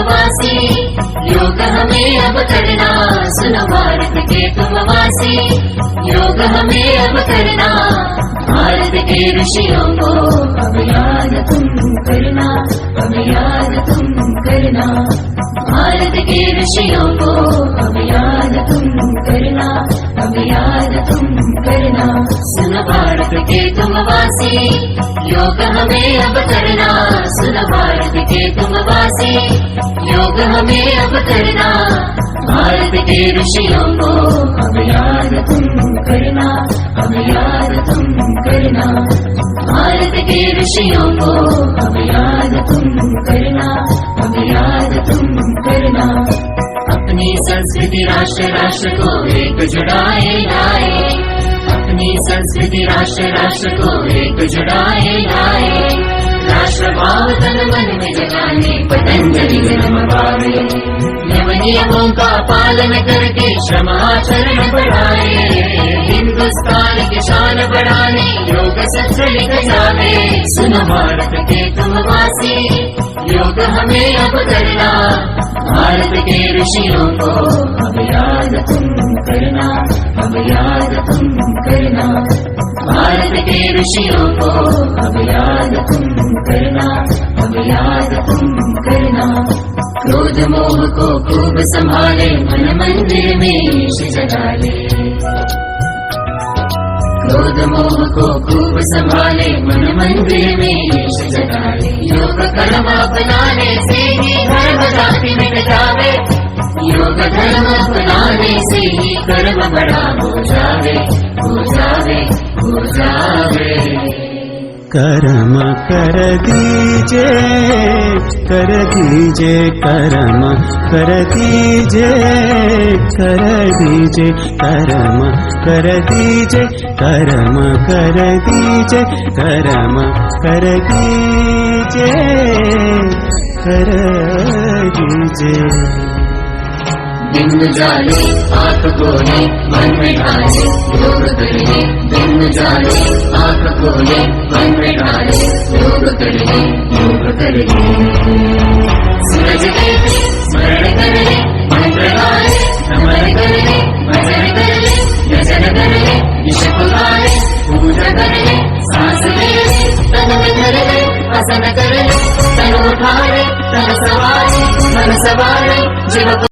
वासी, योग हमें अब करना, सुनो भारत के तुम वासी, योग हमें अब करना। भारत के ऋषियों को अब याद तुम करना, अब याद तुम करना। भारत के ऋषियों को अब याद तुम करना, अब याद तुम करना। सुनो भारत के तुम वासी, योग हमें अब करना, सुनो भारत के तुम वासी, योग हमें अब करना। भारत के ऋषियों को अब याद तुम करना, अब याद तुम करना। भारत के ऋषियों को अब याद तुम करना, अब याद तुम करना। अपनी संस्कृति राष्ट्र राष्ट्र को एक जुड़ाए लाए, अपनी संस्कृति राष्ट्र राष्ट्र को एक जुड़ाए लाए। राष्ट्र भाव तन मन में जगाने पतंजलि जन्म पावे, यम नियमों का पालन करके श्रम आचरण बढ़ाए। हिंदुस्तान की शान बढ़ाने योग सत्र लिख जावे। सुनो भारत के तुम वासी, योग हमें अब करना। भारत के ऋषियों को अब याद तुम करना, अब याद तुम करना। भारत के ऋषियों को अब याद तुम करना, अब याद तुम करना। क्रोध मोह को खूब संभाले, मन मंदिर में ईश जगा ले। क्रोध मोह को खूब संभाले, मन मंदिर में ईश जगा ले। योग कर्म अपनाने से ही धर्म जाति मिट जावे, योग धर्म अपनाने से ही कर्म बड़ा हो जावे, हो जावे, हो जावे। कर्म कर दीजे, कर दीजे कर्म कर दीजे, कर दीजे कर्म कर दीजे, कर्म कर दीजे, कर्म कर दीजे, कर दीजे। दिन जाले आँख खोले, मन में ढाले, योग करिए। दिन जाले आँख खोले, मन में ढाले, योग करिए, योग करिए। सूरज देखे स्मरण कर ले, मंत्र गाए, नमन कर ले, भजन कर ले, यजन कर ले, ईश पुकारे, पूजा कर ले, सांस ले ले, तन में धर ले, आसन कर ले, तन उठा ले, तन सवारे, मन सवारे, जीव